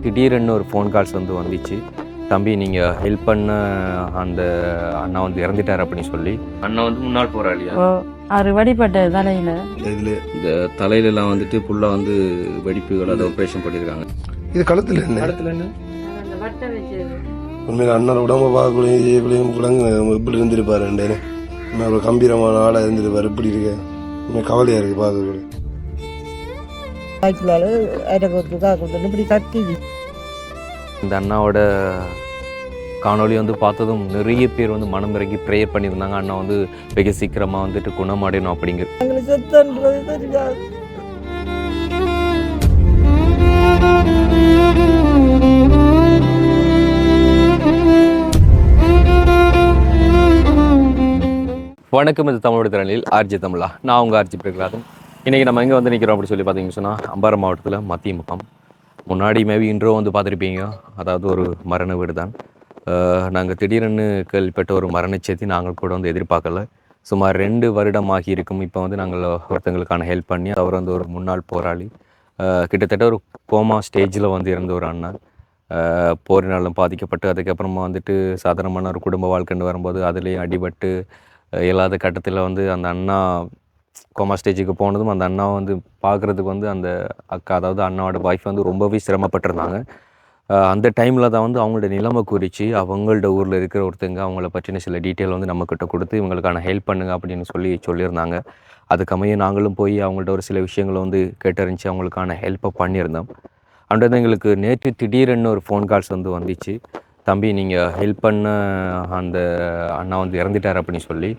திடீரென்னு ஒரு phone calls வந்து வந்துச்சு. தம்பி நீங்கள் ஹெல்ப் பண்ண அந்த அண்ணா வந்து இறந்துட்டார் அப்படின்னு சொல்லி. அண்ணா வந்து முன்னாள் போராளியா? அவர் வெடிப்பட்ட தலையில் இதில் இந்த தலையிலலாம் வந்துட்டு ஃபுல்லாக வந்து வெடிப்புகள் அதை ஆப்ரேஷன் பண்ணியிருக்காங்க. இது களத்தில் என்ன என்ன உண்மையில அண்ணன் உடம்பு பார்க்கலையும் குழங்கு இப்படி இருந்திருப்பாரு. ஒரு கம்பீரமான ஆளாக இருந்திருப்பாரு. இப்படி இருக்க உண்மை கவலையாக இருக்குது பார்க்கக்கூட. இந்த அண்ணாவோட காணொலி வந்து பார்த்ததும் நிறைய பேர் வந்து மனம் இறங்கி ப்ரேயர் பண்ணியிருந்தாங்க. அண்ணா வந்து வெகு சீக்கிரமாக வந்துட்டு குணமடையணும் அப்படிங்கிற. வணக்கம், இது தமிழோட திறனில் ஆர்ஜி தமிழா. நான் உங்கள் ஆர்ஜி பிரகலாதன். இன்றைக்கி நம்ம எங்கே வந்து நிற்கிறோம் அப்படின்னு சொல்லி பார்த்தீங்கன்னு சொன்னால் அம்பாறை மாவட்டத்தில் மத்திய முகாம். முன்னாடி மேபி இன்ட்ரோ வந்து பார்த்துருப்பீங்க. அதாவது ஒரு மரண வீடு தான். நாங்கள் திடீரென்னு கேள்விப்பட்ட ஒரு மரண செய்தி நாங்கள் கூட வந்து எதிர்பார்க்கல. சுமார் 2 வருடம் ஆகி இருக்கும். இப்போ வந்து நாங்கள் ஒருத்தங்களுக்கான ஹெல்ப் பண்ணி, அவர் வந்து ஒரு முன்னாள் போராளி, கிட்டத்தட்ட ஒரு கோமா ஸ்டேஜில் வந்து இருந்த ஒரு அண்ணா, போரினாலும் பாதிக்கப்பட்டு அதுக்கப்புறமா வந்துட்டு சாதாரணமான ஒரு குடும்ப வாழ்க்கைன்னு வரும்போது அதுலேயும் அடிபட்டு இயலாத கட்டத்தில் வந்து அந்த அண்ணா கோமா ஸ்டேஜுக்கு போனதும் அந்த அண்ணா வந்து பார்க்குறதுக்கு வந்து அந்த அக்கா, அதாவது அண்ணாவோட ஒய்ஃப் வந்து ரொம்பவே சிரமப்பட்டிருந்தாங்க. அந்த டைமில் தான் வந்து அவங்களோட நிலைமை குறித்து அவங்களோட ஊரில் இருக்கிற ஒருத்தங்க அவங்கள பற்றின சில டீட்டெயில் வந்து நம்மக்கிட்ட கொடுத்து இவங்களுக்கான ஹெல்ப் பண்ணுங்க அப்படின்னு சொல்லியிருந்தாங்க. அதுக்கமைய நாங்களும் போய் அவங்கள்ட்ட ஒரு சில விஷயங்களை வந்து கேட்டறிஞ்சு அவங்களுக்கான ஹெல்ப்பை பண்ணியிருந்தோம். அண்ட் வந்து எங்களுக்கு நேற்று திடீரென்னு ஒரு ஃபோன் கால்ஸ் வந்து வந்துச்சு. தம்பி நீங்கள் ஹெல்ப் பண்ண அந்த அண்ணா வந்து இறந்துட்டார் அப்படின்னு சொல்லி.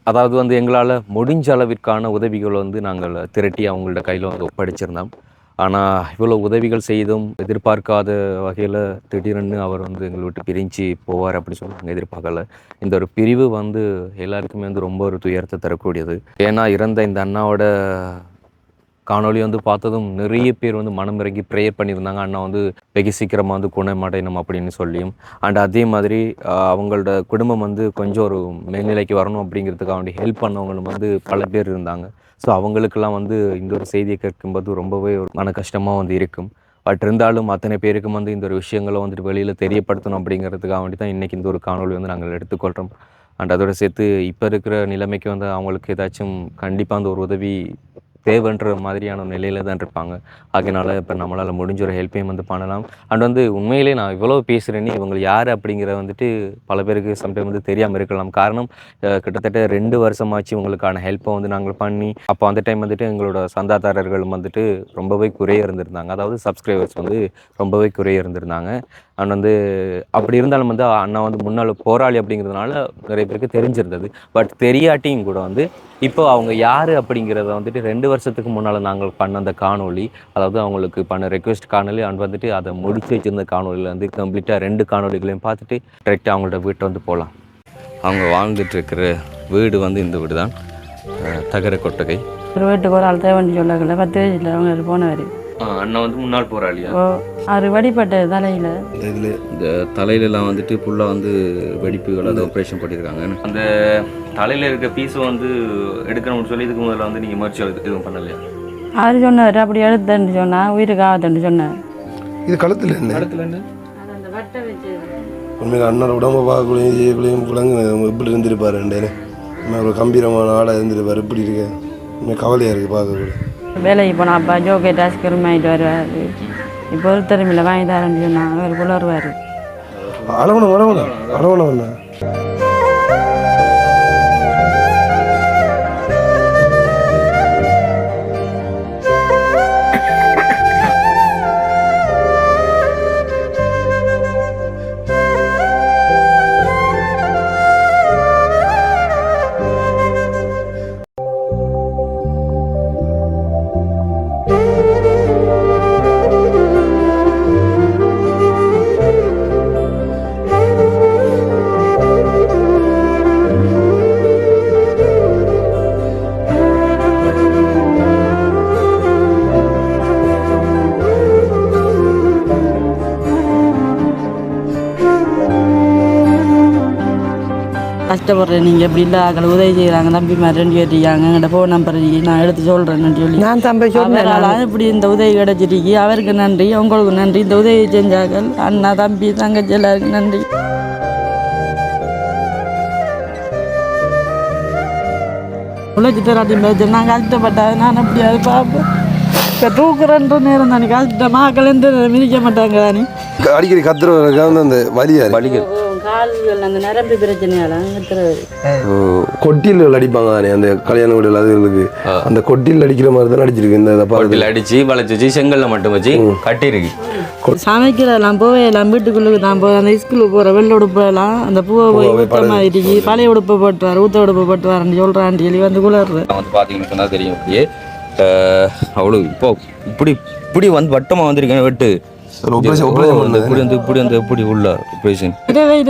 அதாவது வந்து எங்களால் முடிஞ்ச அளவிற்கான உதவிகள் வந்து நாங்கள் திரட்டி அவங்களோட கையில் வந்து ஒப்படைச்சிருந்தோம். ஆனால் இவ்வளோ உதவிகள் செய்தும் எதிர்பார்க்காத வகையில் திடீரென்னு அவர் வந்து எங்களை விட்டு பிரிஞ்சு போவார் அப்படின்னு சொல்லி நாங்கள் எதிர்பார்க்கல. இந்த ஒரு பிரிவு வந்து எல்லாருக்குமே வந்து ரொம்ப ஒரு துயரத்தை தரக்கூடியது. ஏன்னா இறந்த இந்த அண்ணாவோட காணொலி வந்து பார்த்ததும் நிறைய பேர் வந்து மனம் இறங்கி ப்ரேயர் பண்ணியிருந்தாங்க. அண்ணா வந்து வெகு சீக்கிரமாக வந்து குணமடையணும் அப்படின்னு சொல்லியும். அண்ட் அதே மாதிரி அவங்களோட குடும்பம் வந்து கொஞ்சம் ஒரு மேல்நிலைக்கு வரணும் அப்படிங்கிறதுக்காக வேண்டி ஹெல்ப் பண்ணவங்களும் வந்து பல பேர் இருந்தாங்க. ஸோ அவங்களுக்கெல்லாம் வந்து இந்த ஒரு செய்தியை கேட்கும்போது ரொம்பவே ஒரு மன கஷ்டமாக வந்து இருக்கும். பட் இருந்தாலும் அத்தனை பேருக்கும் வந்து இந்த ஒரு விஷயங்களை வந்துட்டு வெளியில் தெரியப்படுத்தணும் அப்படிங்கிறதுக்காக வேண்டி தான் இன்றைக்கி இந்த ஒரு காணொலி வந்து நாங்கள் எடுத்துக்கொள்கிறோம். அண்ட் அதோடு சேர்த்து இப்போ இருக்கிற நிலைமைக்கு வந்து அவங்களுக்கு ஏதாச்சும் கண்டிப்பாக அந்த ஒரு உதவி தேவைன்ற மாதிரியான நிலையில் தான் இருப்பாங்க. அதனால் இப்போ நம்மளால் முடிஞ்ச ஒரு ஹெல்ப்பையும் வந்து பண்ணலாம். அண்ட் வந்து உண்மையிலே நான் இவ்வளோ பேசுகிறேன்னு இவங்க யார் அப்படிங்கிற வந்துட்டு பல பேருக்கு சம்டைம் வந்து தெரியாமல் இருக்கலாம். காரணம் கிட்டத்தட்ட 2 வருஷமாச்சு இவங்களுக்கான ஹெல்ப்பை வந்து நாங்கள் பண்ணி. அப்போ அந்த டைம் வந்துட்டு எங்களோட சந்தாதாரர்களும் வந்துட்டு ரொம்பவே குறைய இருந்திருந்தாங்க. அதாவது சப்ஸ்கிரைபர்ஸ் வந்து ரொம்பவே குறைய இருந்திருந்தாங்க. அண்ட் வந்து அப்படி இருந்தாலும் வந்து அண்ணா வந்து முன்னாள் போராளி அப்படிங்கிறதுனால நிறைய பேருக்கு தெரிஞ்சிருந்தது. பட் தெரியாட்டியும் கூட வந்து இப்போ அவங்க யார் அப்படிங்கிறத வந்துட்டு 2 வருஷத்துக்கு முன்னால் நாங்கள் பண்ண அந்த காணொலி, அதாவது அவங்களுக்கு பண்ண ரெக்வெஸ்ட் காணொலி அண்ட் வந்துட்டு அதை முடிச்சு வச்சுருந்த காணொலியில் வந்து கம்ப்ளீட்டாக 2 காணொலிகளையும் பார்த்துட்டு டைரெக்டாக அவங்களோட வீட்டை வந்து போகலாம். அவங்க வாழ்ந்துட்டு இருக்கிற வீடு வந்து இந்த வீடு தான், தகர கொட்டகை. ஒரு வீட்டுக்கு ஒரு ஆள் தேவைன்னு சொல்லல, 10 வயசில் அவங்க போனவர். அண்ணா வந்து முன்னாள் போராளியா? அவர் வெடிப்பட்ட தலையில் இந்த தலையிலலாம் வந்துட்டு ஃபுல்லாக வந்து வெடிப்புகள் அதை ஆப்ரேஷன் பண்ணியிருக்காங்க. அந்த தலையில் இருக்க பீஸை வந்து எடுக்கணும்னு சொல்லி இதுக்கு முதல்ல வந்து நீங்கள் முயற்சி எதுவும் பண்ணலையா? அவர் சொன்னார் அப்படி எடுத்தேன்னு சொன்னால் உயிருக்கு ஆகுதுன்னு சொன்னார். இது களத்தில் என்ன உண்மையில அண்ணன் உடம்பு பார்க்கலையும் குழங்கு இப்படி இருந்திருப்பாரு. ஒரு கம்பீரமான ஆளாக இருந்திருப்பாரு. இப்படி இருக்க உண்மை கவலையாக இருக்குது பார்க்கக்கூட. வேலைக்கு போனால் அப்பா ஜோக்கெட் ஐஸ்கிரீம் வாங்கிட்டு வருவார். இப்போ ஒரு திறமையில் வாங்கி தரேன்னு சொன்னால் அவர் குளருவார். அளவணம் கஷ்டப்படுறேன், நீங்கள் இப்படி இல்லை ஆக்கள் உதவி செய்கிறாங்க, தம்பி மாதிரி 2 பேர் இருக்காங்க, எங்கள்கிட்ட ஃபோன் நம்பர் நான் எடுத்து சொல்கிறேன்னு சொல்லி நான் தம்பி அவரால் இப்படி இந்த உதவி கிடைச்சிருக்கு. அவருக்கு நன்றி, உங்களுக்கு நன்றி. இந்த உதவி செஞ்சார்கள் அண்ணா, தம்பி, தங்கச்சி எல்லாருக்கும் நன்றி. உழைச்சி தராட்டி பேச்சு நான் கஷ்டப்பட்டேன். நான் அப்படியாவது பார்ப்பேன். இப்போ தூக்குறன்ற நேரம் தானே கஷ்டமாக்கள் எந்த மிதிக்க மாட்டாங்க தானே. அடிக்கடி கத்துறவங்க வந்து அந்த வலியா கால்கள் அந்த நரம்பு பிரச்சனையால கொட்டியில் அடிப்பாங்க தானே அந்த கல்யாண வீடுகள் அதுகளுக்கு அந்த கொட்டியில் அடிக்கிற மாதிரி தான் அடிச்சிருக்கு. இந்த கொட்டியில் அடிச்சு வளைச்சு வச்சு செங்கல்ல மட்டும் வச்சு கட்டியிருக்கு. சமைக்கிறதெல்லாம் போவேலாம் வீட்டுக்குள்ளுக்கு தான் போய் அந்த ஸ்கூலுக்கு போகிற வெள்ளை உடுப்பெல்லாம் அந்த பூவை போய் ஊற்றமாயிடுச்சு. பழைய உடுப்பை போட்டுவார், ஊற்ற உடுப்பை போட்டுவார்ன்னு சொல்கிறான்னு சொல்லி வந்து குளர்றது. வந்து பார்த்தீங்கன்னு சொன்னால் தெரியும். அப்படியே அவ்வளோ இப்போ இப்படி வந்து வட்டமாக வந்திருக்கேன் வெட்டு இப்படி உள்ள ஆப்ரேஷன்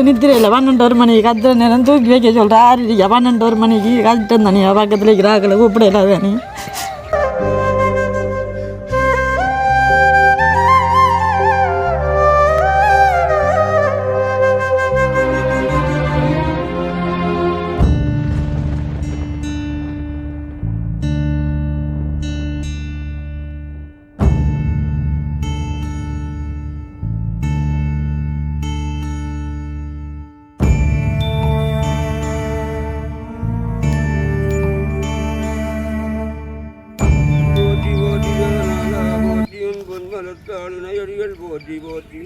நித்திரையில் 12 மணிக்கு கத்துற நேரம் தூக்கி வைக்க சொல்கிறேன். 12 மணிக்கு கஷ்டம் தானே, பக்கத்தில் இருக்கிறாக்களை கூப்பிடலாம் தானே. போற்றி போற்றி.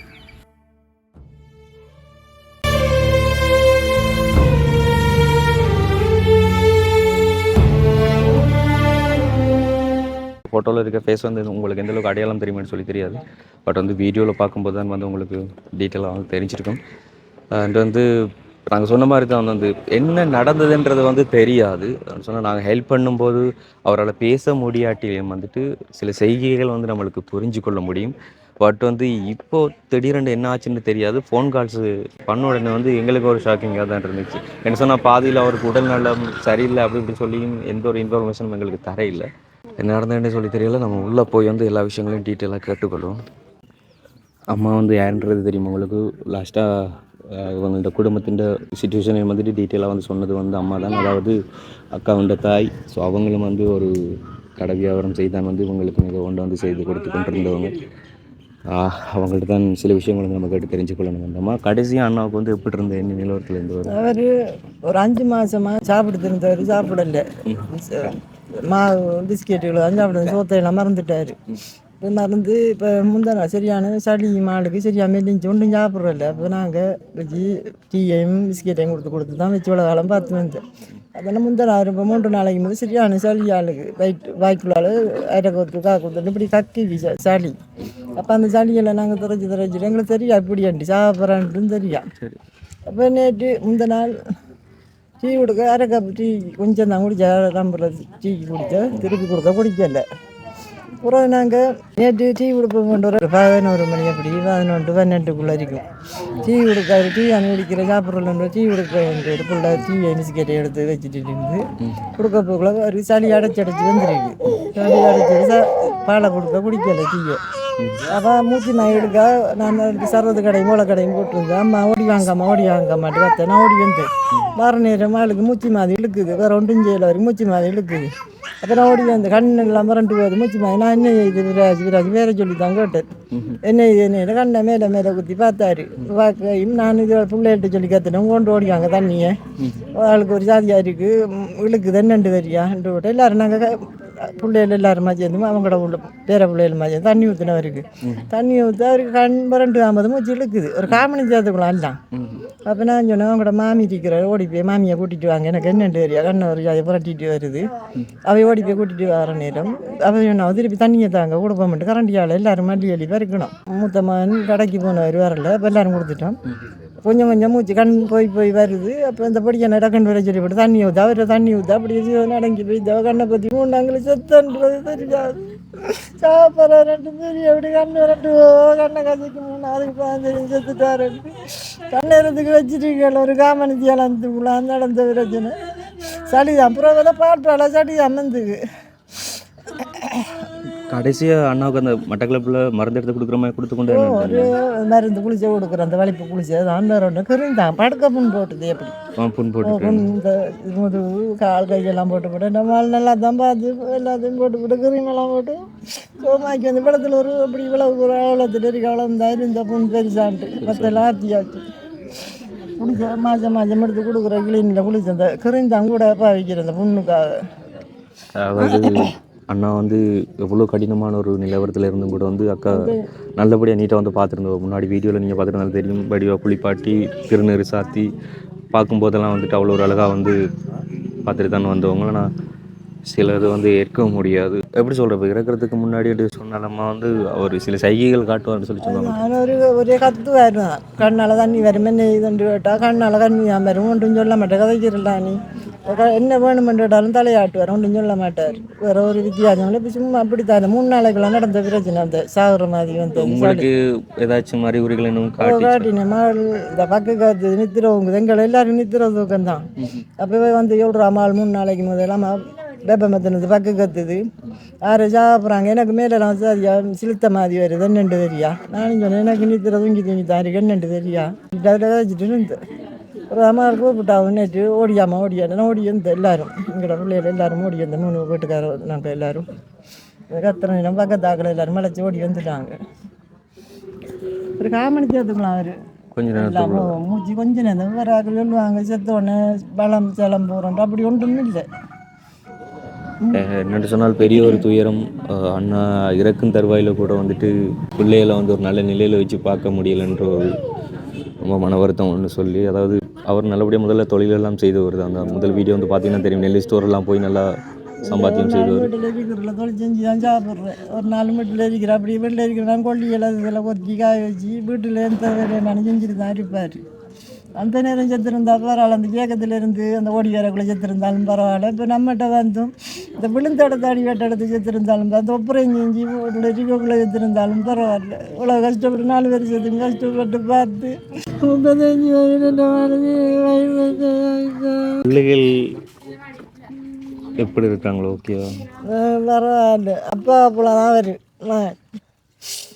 ஃபோட்டோவில் இருக்க ஃபேஸ் வந்து உங்களுக்கு எந்த அளவுக்கு அடையாளம் தெரியுமான்னு சொல்லி தெரியாது. பட் வந்து வீடியோவில் பார்க்கும்போது தான் வந்து உங்களுக்கு டீட்டெயிலாக வந்து தெரிஞ்சிருக்கும். அண்ட் வந்து நாங்கள் சொன்ன மாதிரி தான் வந்து என்ன நடந்ததுன்றது வந்து தெரியாது. சொன்னால் நாங்கள் ஹெல்ப் பண்ணும்போது அவரால் பேச முடியாட்டியும் வந்துட்டு சில செய்கைகள் வந்து நம்மளுக்கு புரிஞ்சு கொள்ள முடியும். பட் வந்து இப்போது திடீரென்று என்ன ஆச்சுன்னு தெரியாது. ஃபோன் கால்ஸு பண்ண உடனே வந்து எங்களுக்கு ஒரு ஷாக்கிங்காக தான் இருந்துச்சு. என்ன சொன்னால் பாதியில் அவருக்கு உடல் நலம் சரியில்லை அப்படி இப்படி சொல்லியும் எந்த ஒரு இன்ஃபர்மேஷனும் எங்களுக்கு தரையில்லை. என்ன நடந்ததுன்னு சொல்லி தெரியல. நம்ம உள்ளே போய் வந்து எல்லா விஷயங்களையும் டீட்டெயிலாக கேட்டுக்கொள்வோம். அம்மா வந்து யாருன்றது தெரியும் உங்களுக்கு. லாஸ்ட்டாக இவங்களோட குடும்பத்தின் சிச்சுவேஷனை வந்துட்டு டீட்டெயிலாக வந்து சொன்னது வந்து அம்மா தான். அதாவது அக்காவுண்ட தாய். ஸோ அவங்களும் வந்து ஒரு கடை வியாபாரம் செய்தான் வந்து இவங்களுக்கு மிக கொண்டு வந்து செய்து கொடுத்து கொண்டிருந்தவங்க. அவங்கள்ட்ட தான் சில விஷயங்கள் வந்து நம்ம கேட்டு தெரிஞ்சுக்கொள்ளணும். வந்தோமா கடைசியாக அண்ணாவுக்கு வந்து எப்படி இருந்த என்ன நிலவரத்தில் இருந்து வரும்? அவர் ஒரு 5 மாதமாக சாப்பிட்டு இருந்தவர், சாப்பிடல. மாவு பிஸ்கெட்டுகள் சாப்பிடுறது, சோத்தையெல்லாம் மறந்துட்டார். இப்போ மறந்து இப்போ முந்தானா சரியான சளி மாளுக்கு சரியாக மெல்லிஞ்சு ஒன்றும் சாப்பிட்றல. அப்போ நாங்கள் வச்சு டீயையும் பிஸ்கெட்டையும் கொடுத்து தான் வச்சு இவ்வளோ காலம் பார்த்து வந்தேன். அதனால் முந்தானா இப்போ 3 நாளைக்கு முதல் சரியான சளி ஆளுக்கு வாய்க்குள்ளால் அரைக்கொத்து காக்கொத்து இப்படி கக்கி சளி. அப்போ அந்த சளியெல்லாம் நாங்கள் திரைச்சிட்டு எங்களுக்கு தெரியா இப்படியாண்டி சாப்பிட்றான்ட்டு தெரியா. அப்போ நேற்று முந்த நாள் டீ கொடுக்க அரை கப் டீ கொஞ்சம் தான் குடித்தா, நம்புறது டீ குடித்தா திருப்பி கொடுத்தா குடிக்கல. அப்புறம் நாங்கள் நேற்று டீ கொடுப்போம் கொண்டு வர 11 மணி அப்படி 11-12 இருக்கும். டீ கொடுக்காது, டீ அங்கே குடிக்கிற சாப்பிட்றோம். டீ கொடுக்க வேண்டிய பிள்ளை டீயை பிஸ்கெட்டை எடுத்து வச்சுட்டு இருந்து கொடுக்க போக்குள்ள ஒரு சளி அடைச்சி வந்துருக்கு. சளி அடைச்சி பாலை கொடுக்க குடிக்கல டீயை. அப்போ மூச்சு நாய் எடுக்க நான் சர்வது கடையும் மூளை கடையும் போட்டுருந்தேன். அம்மா ஓடி வாங்கம்மாட்டு கத்த நான் ஓடி வந்தேன். வர நேரம் ஆளுக்கு மூச்சு மாதிரி இழுக்குது, வேறு ஒன்றும் செய்யலை, வரைக்கும் மூச்சு மாதிரி இழுக்குது. அப்போ நான் ஓடி வந்தேன், கண்ணு எல்லாம் மறண்டு போகுது மூச்சு மாதிரி. நான் என்ன இது விராஜ் வேற சொல்லி தான் கேட்டேன். என்ன இது என்ன கண்ணை மேலே குத்தி பார்த்தாரு. பார்க்கையும் நான் இது பிள்ளைகிட்ட சொல்லி கற்றுனேன். கொண்டு ஓடிவாங்க தண்ணியை, ஆளுக்கு ஒரு ஜாதியாக இருக்குது இழுக்குது என்னண்டு தெரியாண்டு விட்டு எல்லோரும் நாங்கள் பிள்ளைகள் எல்லாருமா சேர்ந்து அவங்களோட உள்ள பேர பிள்ளைகளுமா சேர்ந்து தண்ணி ஊற்றினவருக்கு. தண்ணி ஊற்ற அவருக்கு கண் 2-50 மூச்சு இழுக்குது, ஒரு காமணி சேர்த்துக்கலாம் எல்லாம். அப்போ நான் சொன்னேன், அவங்களோட மாமி இருக்கிற ஓடி போய் மாமியை கூட்டிகிட்டு வாங்க, எனக்கு என்னென்று தெரியா கண்ணை ஒரு ஜாதியை புரட்டிட்டு வருது. அவை ஓடி போய் கூட்டிகிட்டு வர நேரம் அவ சொன்னால் திருப்பி தண்ணியை தாங்க கொடுப்ப மட்டும் கரண்டியால் எல்லோரும் மல்லி அள்ளி பறிக்கணும். மூத்த மகன் கடைக்கு போனவர் வரல, இப்போ எல்லோரும் கொடுத்துட்டோம். கொஞ்சம் மூச்சு கண் போய் வருது. அப்போ இந்த படிக்க நடக்கண்டு வர சொல்லி போட்டு தண்ணி ஊற்று, அவரை தண்ணி ஊற்று அப்படி நடங்கி போய் கண்ணை பற்றி 3 நாங்கள் செத்தன்றது தெரியாது. சாப்பிட்ற 2 பேர் எப்படி கண்ணு 2 கண்ணை கதைக்கு 3 அதுக்கு செத்துட்டாரு. கண்ணேறதுக்கு வச்சுட்டு ஒரு காமனித்தியால் அந்த நடந்த பிரச்சனை சளிதான். அப்புறம் பாட்டால சளி அம்மந்துக்கு கடைசியாக அண்ணாவுக்கு அந்த மட்டக்களப்பில் மருந்து எடுத்து கொடுக்குற மாதிரி கொடுத்து கொண்டு ஒரு மருந்து குளிச்ச கொடுக்குறேன் அந்த வலிப்பு குளிச்ச தான் வேற ஒன்று கருந்தான் படுக்க புண் போட்டுது எப்படி புண் போட்டு புண் இந்த முதுகு கால் கையெல்லாம் போட்டு நம்ம நல்லா தான் பார்த்து எல்லாத்தையும் போட்டு கிரீமெல்லாம் போட்டு சோமாக்கி வந்து படத்தில் ஒரு அப்படி இவ்வளவு ஒரு அவ்வளோத்து டெரி அவ்வளோ தான் இருந்த புண் பெருசான்ட்டு மற்றெல்லாம் ஆத்தியாச்சு குளிச்ச மாதம் எடுத்து கொடுக்குற கிளீனில் குளிச்ச அந்த கிரீந்தான் கூட பாவிக்கிற அந்த புண்ணுக்காக. அதாவது அண்ணா வந்து எவ்வளோ கடினமான ஒரு நிலவரத்தில் இருந்தும் கூட வந்து அக்கா நல்லபடியாக நீட்டாக வந்து பார்த்துருந்தோம். முன்னாடி வீடியோவில் நீங்கள் பார்த்துருந்தாலும் தெரியும், வடிவாக குளிப்பாட்டி திருநீறு சாத்தி பார்க்கும்போதெல்லாம் வந்துட்டு அவ்வளோ ஒரு அழகாக வந்து பார்த்துட்டு தான் வந்தவங்கள நான் சிலது வந்து ஏற்க முடியாது. எப்படி சொல்கிறப்ப இறக்கிறதுக்கு முன்னாடி சொன்னாலம்மா வந்து அவர் சில சைகைகள் காட்டுவார்னு சொல்லி சொன்னாங்க. நான் ஒரே கத்துவாரு கண்ணால் தண்ணி வரும் என்ன இதுண்டு கேட்டால் கண்ணால் கண்ணி வரும் ஒன்றும் சொல்ல மாட்டேன் கதைக்கிறா நீ என்ன வேணுமென்றாலும் தலையாட்டுவார் ஒன்றும் சொல்ல மாட்டார். வேற ஒரு வித்தியாசம் இல்லை. இப்போ சும்மா அப்படித்தான் 3 நாளைக்குலாம் நடந்த பிரச்சனை அந்த சாகுற மாதிரி வந்து உங்களுக்கு ஏதாச்சும் அறிகுறிகள் இன்னும் காட்டின மாள் இந்த பக்கு காத்து நித்திரவங்க எங்களை எல்லாரும் நித்திர தூக்கம் தான். அப்போவே வந்து எவ்வளோ மாள் 3 நாளைக்கு முதல்லாம் வெப்பமத்தினது பக்கு கத்துது யார் சாப்பிட்றாங்க எனக்கு மேலெல்லாம் சரியா சிலுத்த மாதிரி வருது என்னென்று தெரியா நானும் சொன்னேன் எனக்கு நித்திர தூங்கி தான் இருக்கு என்னென்று தெரியா அதில் வச்சுட்டு இருந்து ஒரு அம்மா கூப்பிட்டாவும் நேற்று ஓடியாமல் ஓடியாட்டேன்னா ஓடி வந்து எல்லாரும் எங்களோட பிள்ளைகள் எல்லாரும் ஓடி வந்து 3 வீட்டுக்காரர் நாங்கள் எல்லாரும் கத்துற நேரம் பக்கத்தாக்கள் எல்லாரும் மலைச்சி ஓடி வந்துட்டாங்க. ஒரு காமணி சேர்த்துக்கலாம் அவர் கொஞ்சம் இல்லாமல் மூச்சு கொஞ்சம் நேரம் வேறு ஆக்கள் சொல்லுவாங்க செத்தோடனே பலம் சலம் போகிறோம் அப்படி ஒன்றும் இல்லை. என்னென்னு சொன்னால் பெரிய ஒரு துயரம். அண்ணா இறக்கும் தருவாயில் கூட வந்துட்டு பிள்ளைகளை வந்து ஒரு நல்ல நிலையில் வச்சு பார்க்க முடியலைன்ற ஒரு ரொம்ப மன வருத்தம் ஒன்று சொல்லி, அதாவது அவர் நல்லபடியாக முதல்ல தொழிலெல்லாம் செய்து வருது. அந்த முதல் வீடியோ வந்து பார்த்தீங்கன்னா தெரியும், நெல் ஸ்டோரெல்லாம் போய் நல்லா சம்பாத்தியம் செய்து வருது. வீட்டில் இருக்கிற தொழில் செஞ்சு தான் சாப்பிட்றேன். ஒரு 4 வீட்டில் இருக்கிற அப்படி வீட்டில் இருக்கிற கொல்லி இதெல்லாம் கொத்தி காய வச்சு வீட்டில் எந்த வேலையை செஞ்சுட்டு தான் இருப்பார். அந்த நேரம் செத்துருந்தா பரவாயில்ல, அந்த ஏக்கத்திலேருந்து அந்த ஓடி வேறக்குள்ளே செத்துருந்தாலும் பரவாயில்ல. இப்போ நம்மகிட்ட வந்தும் இந்த விழுந்தடத்தை அடி வேட்டெடுத்து செத்துருந்தாலும் அந்த ஒப்புறம் செஞ்சு ரிக்கோக்குள்ளே செத்துருந்தாலும் பரவாயில்ல. இவ்வளோ கஷ்டப்பட்டு 4 பேர் செத்துங்க கஷ்டப்பட்டு பார்த்து 35 பிள்ளைகள் எப்படி இருக்காங்களோ ஓகேவா பரவாயில்ல. அப்பா அப்போலாம் தான் வரும்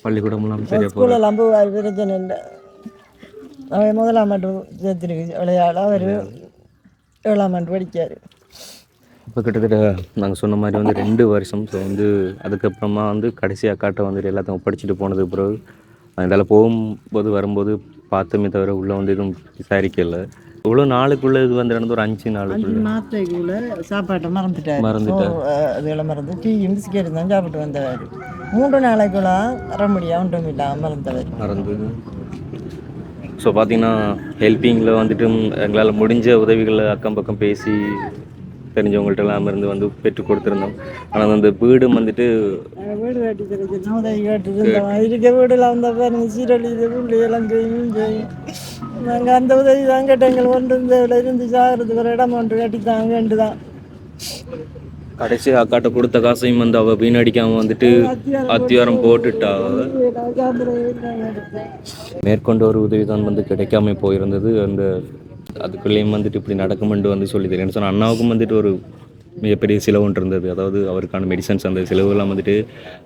பள்ளிக்கூடம்லாம் சரியாக ஸ்கூலெல்லாம் போவார் பிரச்சனை இல்லை. அவன் 1ஆம் ஆண்டு சேர்த்துருக்கு விளையாட அவர் 7ஆம் ஆண்டு படிக்கார். இப்போ கிட்டத்தட்ட நாங்கள் சொன்ன மாதிரி வந்து 2 வருஷம். ஸோ வந்து அதுக்கப்புறமா வந்து கடைசி அக்காட்டை வந்துட்டு எல்லாத்தையும் ஒப்படைச்சிட்டு போனதுக்கு பிறகு அதனால் போகும்போது வரும்போது பார்த்தமே தவிர உள்ளே வந்து எதுவும் விசாரிக்கல. இவ்வளோ நாளுக்குள்ளே இது வந்து நடந்து ஒரு 5 நாளுக்குள்ள மாத்தைக்குள்ளே சாப்பாட்டை மறந்துட்டார். அதில் மறந்து டீயும் பிஸ்கெட்டு தான் சாப்பிட்டு வந்தவர். 3 நாளைக்குள்ள வர முடியாது ஒன்றும் இல்லாமல் மறந்து. ஸோ பார்த்தீங்கன்னா ஹெல்ப்பிங்கில் வந்துட்டு எங்களால் முடிஞ்ச உதவிகளை அக்கம் பக்கம் பேசி தெரிஞ்சவங்கள்ட்டெல்லாம் இருந்து வந்து பெற்று கொடுத்துருந்தோம். ஆனால் அந்த வீடும் வந்துட்டு வீடு கட்டி தரச்சுன்னா உதவி கேட்டுருந்தோம். இருக்க வீடுலாம் வந்த பாருங்க சீரழி பிள்ளையெல்லாம் செய்யும். நாங்கள் அந்த உதவி தான் கேட்டோம். எங்களுக்கு ஒன்று இருந்து சாகிறதுக்கு ஒரு இடம் ஒன்று கட்டித்தாங்க வேண்டு தான். கடைசி அக்காட்ட கொடுத்த காசையும் வந்து அவள் வீணடிக்காமல் வந்துட்டு அத்தியாரம் போட்டுட்டா. மேற்கொண்ட ஒரு உதவி தான் வந்து கிடைக்காம போயிருந்தது. அந்த அதுக்குள்ளேயும் வந்துட்டு இப்படி நடக்குமென்று வந்து சொல்லி தெரியும். சொன்னால் அண்ணாவுக்கும் வந்துட்டு ஒரு மிகப்பெரிய செலவு ஒன்று இருந்தது. அதாவது அவருக்கான மெடிசன்ஸ் அந்த செலவுலாம் வந்துட்டு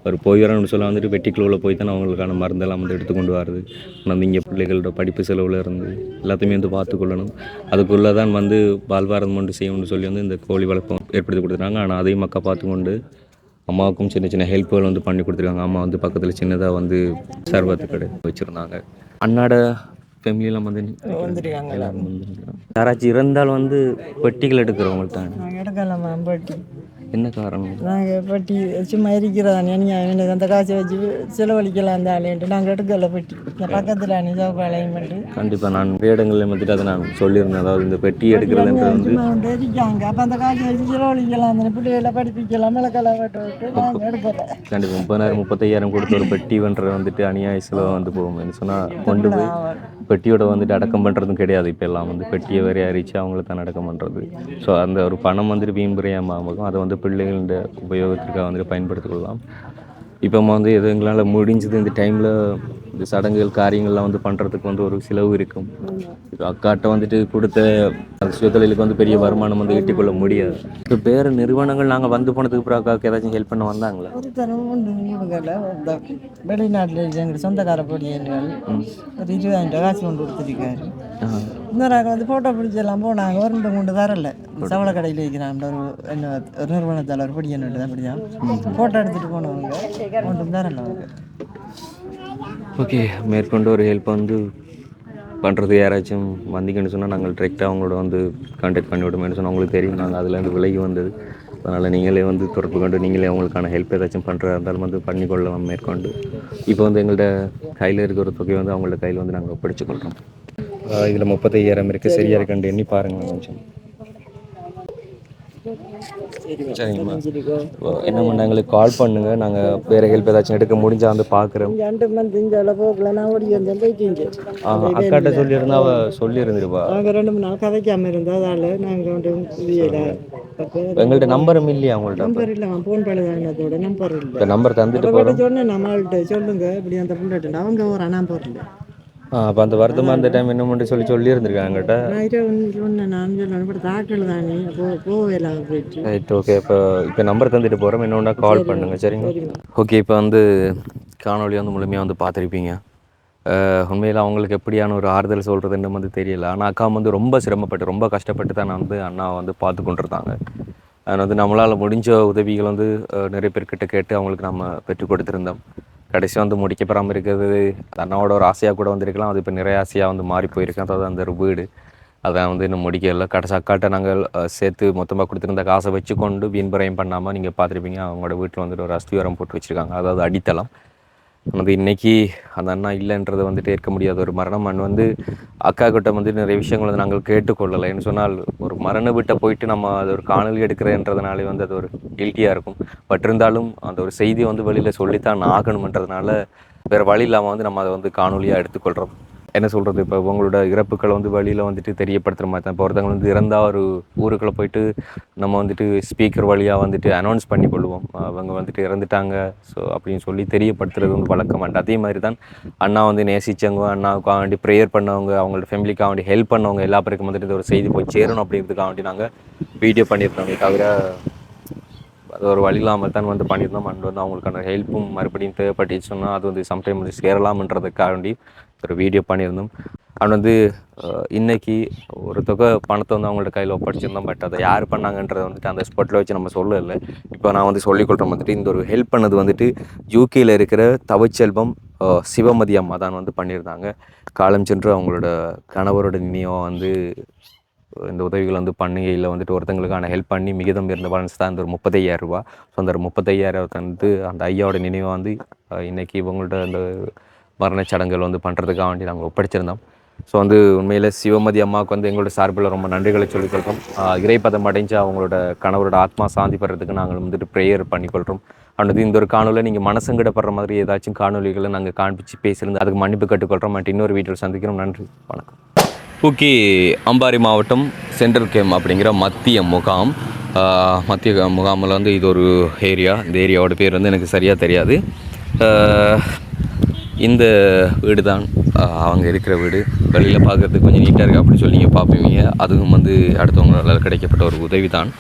அவர் போய் வரணும்னு சொல்ல வந்துட்டு வெட்டிக்குழுவில் போய் தானே அவங்களுக்கான மருந்தெல்லாம் வந்து எடுத்துக்கொண்டு வருது. ஆனால் இங்கே பிள்ளைகளோட படிப்பு செலவில் இருந்து எல்லாத்தையுமே வந்து பார்த்துக்கொள்ளணும். அதுக்குள்ளே தான் வந்து வாழ்வாரம் ஒன்று செய்யணும்னு சொல்லி வந்து இந்த கோழி வளர்ப்பம் ஏற்படுத்தி கொடுத்துருக்காங்க. ஆனால் அதையும் மக்கள் பார்த்துக்கொண்டு அம்மாவுக்கும் சின்ன சின்ன ஹெல்ப்புகள் வந்து பண்ணி கொடுத்துருக்காங்க. அம்மா வந்து பக்கத்தில் சின்னதாக வந்து சர்வத்து கடை வச்சுருந்தாங்க. அண்ணாட ஃபேமிலியெல்லாம் வந்து வந்துருக்காங்க. எல்லாரும் வந்து யாராச்சும் இருந்தால் வந்து பெட்டிகள் எடுக்கிறவங்கள்ட்ட நாங்கள் எடுக்கலாமா பெட்டி? என்ன காரணம்? நாங்கள் பெட்டி சும்மா இருக்கிறதானே நீங்கள் அந்த காசை வச்சு செலவழிக்கலாம் அந்த ஆலைன்ட்டு நாங்கள் எடுக்கல பெட்டி. இந்த பக்கத்தில் அணி சவுப்பாளையம் பண்ணி கண்டிப்பாக நான் நிறைய இடங்களில் வந்துட்டு அதை நான் சொல்லியிருந்தேன். அதாவது இந்த பெட்டி எடுக்கிறதுன்றது வந்து சும்மா கொண்டு இருக்காங்க. அப்போ அந்த காசை வச்சு செலவழிக்கலாம், அந்த பிள்ளைகளை படிப்பிக்கலாம், மிளகெல்லாம் விட்டு நாங்கள் எடுக்கல. கண்டிப்பாக 30,000 35,000 கொடுத்த ஒரு பெட்டி பண்ணுறது வந்துட்டு அநியாய செலவு வந்து போகும் சொன்னால் கொண்டு போய் பெட்டியோட வந்துட்டு அடக்கம் பண்ணுறதும் கிடையாது. இப்போ எல்லாம் வந்து பெட்டியை வேற அறிச்சு அவங்கள தான் அடக்கம் பண்ணுறது. ஸோ அந்த ஒரு பணம் வந்துட்டு வீம்புறையாமல் அதை வந்து பிள்ளைகளோட உபயோகத்திற்காக வந்துட்டு பயன்படுத்திக் கொள்ளலாம். இப்போ வந்து எது எங்களால் முடிஞ்சது இந்த டைமில் இந்த சடங்குகள் காரியங்கள்லாம் வந்து பண்ணுறதுக்கு வந்து ஒரு செலவு இருக்கும். இப்போ அக்காட்ட வந்துட்டு கொடுத்த அந்த சுயதொழிலுக்கு வந்து பெரிய வருமானம் வந்து ஈட்டிக்கொள்ள முடியாது. இப்போ வேறு நிறுவனங்கள் நாங்கள் வந்து போனதுக்கு அப்புறம் அக்காவுக்கு ஏதாச்சும் ஹெல்ப் பண்ண வந்தாங்களா? ஒரு தரம் ஒன்று கொடுக்கல. இந்த வெளிநாட்டில் எங்கள் சொந்தக்கார பொடியன்கள் ஒரு 20,000 காசு கொண்டு கொடுத்துருக்காரு. இன்னொரு வந்து ஃபோட்டோ பிடிச்செல்லாம் போனாங்க. ஒரு 2 வரல. சவள கடையில் இருக்கிறான் ஒரு நிறுவனத்தால் ஒரு பொடியன் தான் அப்படிதான் ஃபோட்டோ எடுத்துகிட்டு போனவங்க ஒன்றும் தரல அவங்க. ஓகே, மேற்கொண்டு ஒரு ஹெல்ப் வந்து பண்ணுறது யாராச்சும் வந்தீங்கன்னு சொன்னால் நாங்கள் டிரெக்டாக அவங்களோட வந்து கான்டாக்ட் பண்ணி விடுமேன்னு சொன்னால் அவங்களுக்கு தெரியும் நாங்கள் அதுலேருந்து விலகி வந்தது. அதனால் நீங்களே வந்து தொடர்பு கொண்டு நீங்களே அவங்களுக்கான ஹெல்ப் ஏதாச்சும் பண்ணுறதா இருந்தாலும் வந்து பண்ணிக்கொள்ளலாம் மேற்கொண்டு. இப்போ வந்து எங்கள்கிட்ட கையில் இருக்கிற தொகை வந்து அவங்களோட கையில் வந்து நாங்கள் படிச்சுக்கொள்கிறோம். இதில் 35,000 இருக்குது. சரியாக இருக்கான்னு எண்ணி பாருங்கள் கொஞ்சம். சரிங்கம்மா, என்ன பண்ண எங்களுக்கு கால் பண்ணுங்கள். நாங்கள் வேறு ஹெல்ப் ஏதாச்சும் எடுக்க முடிஞ்சால் வந்து பார்க்குறோம். அக்காட்ட சொல்லியிருந்தா அவள் சொல்லியிருந்துருப்பா. நாங்கள் 2-3 நாள் கதைக்காமல் இருந்தால் அதில் நாங்கள் வந்து எங்கள்கிட்ட நம்பரும் இல்லையா அவங்கள்ட்ட? நம்பர் இல்லை, ஃபோன் பழுதானதோட நம்பர் இல்லை. இப்போ நம்பர் தந்துட்டு போகிறோம். சொன்னேன் நம்மள்கிட்ட சொல்லுங்க இப்படி அந்த புண்டாட்டு அவங்க ஒரு நம்பர் இல்லை. அப்போ அந்த வருத்தமாக அந்த டைம் என்ன பண்ணி சொல்லியிருந்துருக்காங்க என்கிட்ட. நான் சொன்னேன், நான் சொன்னேன் இப்படி தாக்கல் தானே போவேலாம் போயிடுச்சு. Right, okay. இப்போ நம்பர் தந்துட்டு போகிறோம். இன்னொன்னா கால் பண்ணுங்கள். சரிங்க. ஓகே, இப்போ வந்து காணொலி வந்து முழுமையாக வந்து பார்த்துருப்பீங்க. உண்மையில் அவங்களுக்கு எப்படியான ஒரு ஆறுதல் சொல்கிறதுன்னு வந்து தெரியல. ஆனால் அக்கா வந்து ரொம்ப சிரமப்பட்டு ரொம்ப கஷ்டப்பட்டு தான் வந்து அண்ணா வந்து பார்த்து கொண்டிருந்தாங்க. அது வந்து நம்மளால் முடிஞ்ச உதவிகள் வந்து நிறைய பேர்கிட்ட கேட்டு அவங்களுக்கு நம்ம பெற்றுக் கொடுத்துருந்தோம். கடைசி வந்து முடிக்கப்படாமல் இருக்கிறது அண்ணாவோட ஒரு ஆசையாக கூட வந்திருக்கலாம். அது இப்போ நிறைய ஆசையாக வந்து மாறி போயிருக்கேன். அதாவது அந்த ஒரு வீடு அதான் வந்து இன்னும் முடிக்கல. கடைசி அக்காட்ட நாங்கள் சேர்த்து மொத்தமாக கொடுத்துருந்த காசை வச்சு கொண்டு வீண்பரையும் பண்ணாமல் நீங்கள் பார்த்துருப்பீங்க அவங்களோட வீட்டில் வந்துட்டு ஒரு அஸ்திவாரம் போட்டு வச்சுருக்காங்க. அதாவது அடித்தளம். அது இன்றைக்கி அந்த அண்ணா இல்லைன்றதை வந்துட்டு ஏற்க முடியாத ஒரு மரணம். அண்ட் வந்து அக்கா கிட்ட வந்து நிறைய விஷயங்கள் வந்து நாங்கள் கேட்டுக்கொள்ளலை. என்று சொன்னால் ஒரு மரண வீட்டை போயிட்டு நம்ம அது ஒரு காணொலி எடுக்கிறேன்றதுனாலே வந்து அது ஒரு கில்ட்டியாக இருக்கும். பட் இருந்தாலும் அந்த ஒரு செய்தியை வந்து வெளியில் சொல்லித்தான் ஆகணுன்றதுனால வேறு வழி இல்லாமல் வந்து நம்ம அதை வந்து காணொலியாக எடுத்துக்கொள்கிறோம். என்ன சொல்கிறது, இப்போ உங்களோட இறப்புக்களை வந்து வழியில் வந்துட்டு தெரியப்படுத்துகிற மாதிரி தான். இப்போ ஒருத்தவங்க வந்து இறந்தால் ஒரு ஊருக்குள்ளே போயிட்டு நம்ம வந்துட்டு ஸ்பீக்கர் வழியாக வந்துட்டு அனௌன்ஸ் பண்ணி கொள்வோம் அவங்க வந்துட்டு இறந்துட்டாங்க ஸோ அப்படின்னு சொல்லி தெரியப்படுத்துறது வந்து வழக்கமாட்டேன். அதே மாதிரி தான் அண்ணா வந்து நேசித்தவங்க, அண்ணாவுக்காக வேண்டி ப்ரேயர் பண்ணவங்க, அவங்களோட ஃபேமிலிக்காக வேண்டி ஹெல்ப் பண்ணவங்க எல்லா பேருக்கும் வந்துட்டு இது ஒரு செய்தி போய் சேரணும் அப்படிங்கிறதுக்காக வேண்டி நாங்கள் வீடியோ பண்ணியிருந்தோம். தவிர அது ஒரு வழி இல்லாமல் தான் வந்து பண்ணியிருந்தோம். அண்ட் வந்து அவங்களுக்கான ஹெல்ப்பும் மறுபடியும் தேவைப்பட்டுச்சு சொன்னால் அது வந்து சம்டைம் வந்து சேரலாம்ன்றதுக்காக வேண்டி ஒரு வீடியோ பண்ணியிருந்தோம். அண்ட் வந்து இன்றைக்கி ஒரு தொகை பணத்தை வந்து அவங்கள்ட்ட கையில் ஒப்படைச்சிருந்தோம். பட் அதை யார் பண்ணாங்கன்றதை வந்துட்டு அந்த ஸ்பாட்டில் வச்சு நம்ம சொல்லலை. இப்போ நான் வந்து சொல்லிக்கொள்கிறேன் வந்துட்டு இந்த ஒரு ஹெல்ப் பண்ணது வந்துட்டு யூகேயில் இருக்கிற தவச்செல்வம் சிவமதி அம்மா தான் வந்து பண்ணியிருந்தாங்க. காலம் சென்று அவங்களோட கணவரோட நினைவாக வந்து இந்த உதவிகள் வந்து பண்ணுகையில் வந்துட்டு ஒருத்தங்களுக்கான ஹெல்ப் பண்ணி மிகுதம் இருந்த பேலன்ஸ் தான் இந்த ஒரு 35,000 ரூபா. ஸோ அந்த 35,000 வந்து அந்த ஐயாவோட நினைவாக வந்து இன்றைக்கி இவங்கள்ட்ட அந்த மரணச்சடங்குகள் வந்து பண்ணுறதுக்காக வேண்டி நாங்கள் ஒப்படைச்சிருந்தோம். ஸோ வந்து உண்மையில் சிவமதி அம்மாவுக்கு வந்து எங்களோட சார்பில் ரொம்ப நன்றிகளை சொல்லிக்கொள்கிறோம். இறைப்பதம் அடைஞ்சு அவங்களோட கணவரோட ஆத்மா சாந்தி பெறதுக்கு நாங்கள் வந்துட்டு ப்ரேயர் பண்ணிக்கொள்கிறோம். அடுத்து இந்த ஒரு காணொலியில் நீங்கள் மனசங்கடப்படுற மாதிரி ஏதாச்சும் காணொலிகளை நாங்கள் காண்பிச்சு பேசியிருந்து அதுக்கு மன்னிப்பு கட்டுக்கொள்கிறோம். மற்றும் இன்னொரு வீடியோவில் சந்திக்கிறோம். நன்றி, வணக்கம். பூக்கி அம்பாரி மாவட்டம் சென்ட்ரல் கேம் அப்படிங்கிற மத்திய முகாமில் வந்து இது ஒரு ஏரியா. இந்த ஏரியாவோட பேர் வந்து எனக்கு சரியாக தெரியாது. இந்த வீடு தான் அவங்க இருக்கிற வீடு. வெளியில் பார்க்குறதுக்கு கொஞ்சம் நீட்டாக இருக்குது அப்படி சொல்லி நீங்கள் பார்ப்பீங்க. அதுவும் வந்து அடுத்தவங்களால் கிடைக்கப்பட்ட ஒரு உதவி தான்.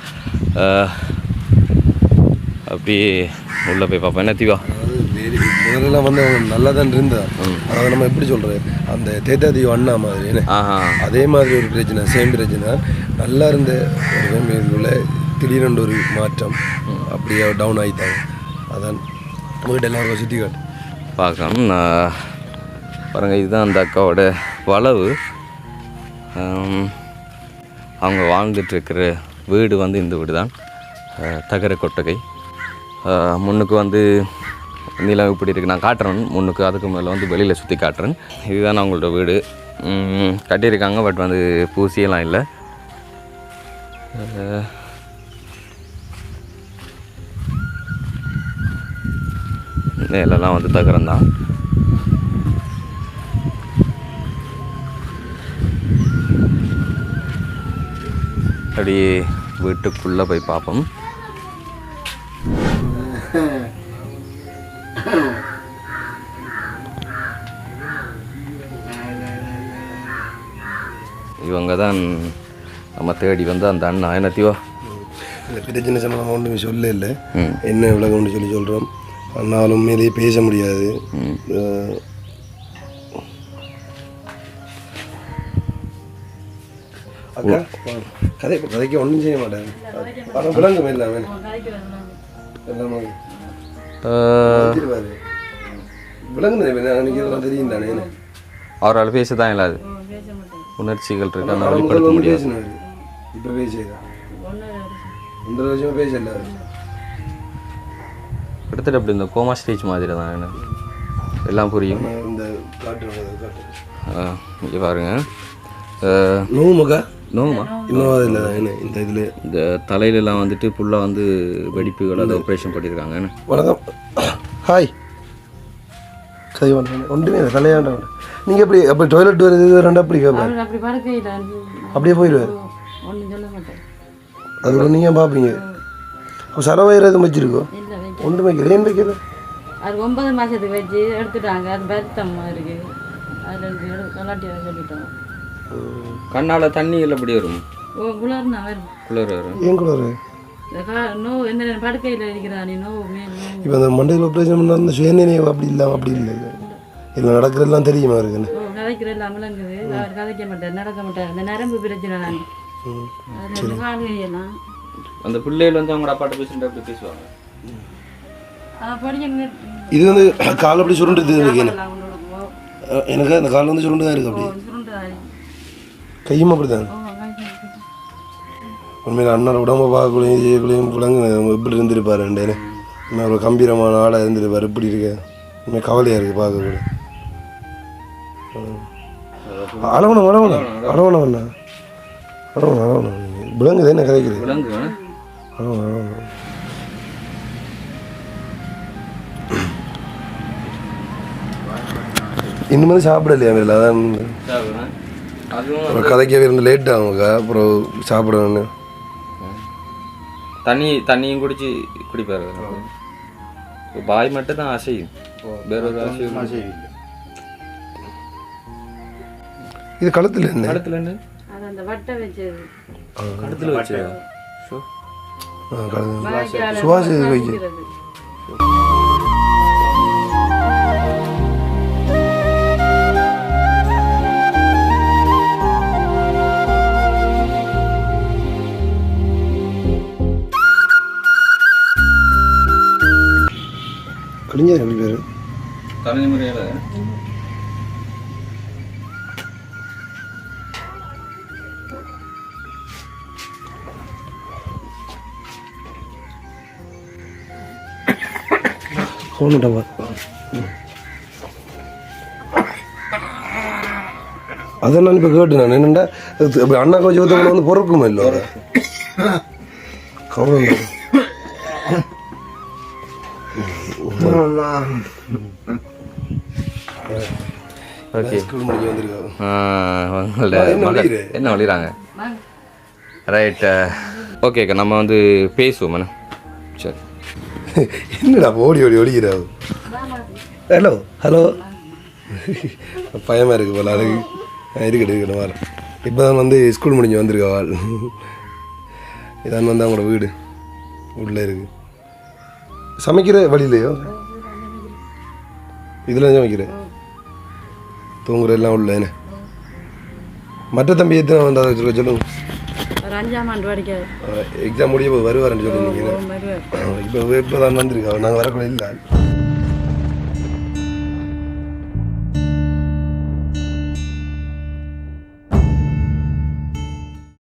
அப்படியே உள்ளே போய் பார்ப்பேன். என்ன தீவா முதலெல்லாம் வந்து அவங்க நல்லா தான் இருந்தார். அதாவது நம்ம எப்படி சொல்கிறது, அந்த தேத்தாதீவ் அண்ணா மாதிரி அதே மாதிரி ஒரு பிரச்சனை, சேம் பிரச்சனை. நல்லா இருந்த ஒரு ஃபேமிலிக்குள்ளே திடீரென்று ஒரு மாற்றம் அப்படியே டவுன் ஆகிட்டாங்க. அதான் வீட்டு எல்லாருக்கும் சுற்றி காட்டு பார்க்கணும். பாருங்கள், இதுதான் அந்த அக்காவோட வளவு. அவங்க வாழ்ந்துட்டுருக்கிற வீடு வந்து இந்த வீடு தான், தகர கொட்டகை. முன்னுக்கு வந்து நிலம் இப்படி இருக்குது, நான் காட்டுறேன் முன்னுக்கு. அதுக்கு மேலே வந்து வெளியில் சுற்றி காட்டுறேன். இதுதான் அவங்களோட வீடு. கட்டியிருக்காங்க, பட் வந்து பூசியெல்லாம் இல்லை. மேலெல்லாம் வந்து தகரம் தான். அப்படியே வீட்டுக்குள்ளே போய் பார்ப்போம். அவங்க தான் நம்ம தேடி வந்து அந்த அண்ணா என்னத்தையோ இந்த பிரச்சனை சம்பந்தம் ஒன்றுமே சொல்ல இல்லை என்ன விலக ஒன்று சொல்கிறோம். அண்ணாலும் உண்மையிலேயே பேச முடியாது. அக்கா கதைக்கு ஒன்றும் செய்ய மாட்டேன். பணம் விளங்குமே எல்லாமே எல்லாமே விளங்குனேன் தெரியும் தானே. அவரால் பேச தான் இல்லாது உணர்ச்சிகள் இருக்கு அந்த வெளிப்படுத்த முடியாது. இப்போ பேசுகிறேன் 1.5 வருஷமாக பேசல. கிட்டத்தட்ட அப்படி இந்த கோமா ஸ்டேஜ் மாதிரி தான் எனக்கு எல்லாம் புரியும். இந்த காட்டு இங்கே பாருங்க நோவுமாக்கா நோமா இன்னும் இல்லை என்ன இந்த இதில் இந்த தலையிலலாம் வந்துட்டு ஃபுல்லாக வந்து வெடிப்புகள் அதை ஆப்ரேஷன் பண்ணியிருக்காங்க. வணக்கம் ஹாய் கை வணக்கம் ஒன்றுமே இல்லை தலையாண்ட. நீங்கள் எப்படி அப்போ டாய்லெட் வருது ரெண்டு அப்படி கேட்பேன் அப்படி படுக்கையில் அப்படியே போயிடுவார். ஒன்றும் சொல்ல மாட்டேன். அது நீங்கள் பார்ப்பீங்க. அப்போ சரவயிறு எதுவும் வச்சுருக்கோம் இல்லை வைக்க ஒன்றும் வைக்கல. ஏன் வைக்கல? அது 9 மாதத்துக்கு வச்சு எடுத்துட்டாங்க. அது வருத்தமாக இருக்குது. அதில் கலாட்டியாக சொல்லிட்டோம். கண்ணால் தண்ணிகள் எப்படி வரும்? குளர்னா வரும். குளிர் வரும். ஏன் குளரு? நோ எந்த படுக்கையில் இருக்கிறா நீ நோ மேல் நோ. இப்போ அந்த மண்டையில் ஆப்ரேஷன் பண்ண அந்த சுயநினைவு அப்படி இல்லாமல் அப்படி இல்லை. இதில் நடக்கிறதெல்லாம் தெரியுமா இருக்குன்னு கதைக்கிற எல்லாம் விளங்குது. அவர் கதைக்க மாட்டார், நடக்க மாட்டார். அந்த நரம்பு பிரச்சனை தான். அது காலையெல்லாம் அந்த பிள்ளைகள் வந்து அவங்களோட அப்பாட்ட பேசுகிட்டு அப்படி பேசுவாங்க. படிக்க இது வந்து கால் அப்படி சுருண்டுது எனக்கு. அந்த கால் வந்து சுருண்டு தான் இருக்கு. அப்படி கையும் அப்படி தான். உண்மையில் அண்ணன் உடம்பை பார்க்கலையும் செய்யக்குள்ளையும் பிள்ளைங்க எப்படி இருந்திருப்பாருண்டேன்னு. இன்னும் ஒரு கம்பீரமான ஆளாக இருந்திருப்பார். எப்படி இருக்க உண்மையாக கவலையாக இருக்குது பார்க்கக்கூட. அளவணும் அளவணும் அளவணும் அண்ணா அளவணும் அளவணும் விலங்குது என்ன கதைக்குது அளவணும் அளவணும். இன்னும் வந்து சாப்பிடலையா இல்லை? அதான் அப்புறம் கதைக்கவே இருந்து லேட் ஆகுங்க. அப்புறம் சாப்பிடணுன்னு தண்ணியும் குடிப்பாரு. பாய் மட்டும் தான் அசையும், வேற ஒரு அசையும். இது களத்தில் என்ன? கழுத்துல என்ன? அந்த வட்டை வச்சது கழுத்துல வச்சு சுவாசி வைக்க. கலிஞ்சா எப்படி பேர்? தலைமுறையில் போனுட்டவா அதான் நான் இப்போ கேட்டு நான் என்னண்டா அண்ணா கொஞ்சம் ஒருத்தவங்களை வந்து பொறுக்குமா இல்லை கவலை ஓகே. ஸ்கூல் முடிஞ்சு வந்திருக்காங்க. என்ன வழிறாங்க? ரைட். ஓகேக்கா, நம்ம வந்து பேசுவோம். சரி. என்னடா ஓடி ஓடி ஓடிக்கிறாவு? ஹலோ ஹலோ பயமாக இருக்குது போல. அதுக்கு இருக்கட்டும் வார். இப்போ தான் வந்து ஸ்கூல் முடிஞ்சு வந்திருக்கா வாழ். இதான் வந்து அவங்களோட வீடு உள்ளே இருக்குது. சமைக்கிற வழியிலையோ இதில் சமைக்கிறேன். தூங்குற எல்லாம் உள்ள என்ன மற்ற தம்பி எத்தனை வந்து அதை வச்சுருக்க சொல்லுங்க. ஒரு 5ஆம் ஆண்டு படிக்காது. எக்ஸாம் முடிய போது வருவாருன்னு சொல்லுங்க. இப்போ தான் வந்திருக்கா. நாங்கள் வரக்கூட இல்லை.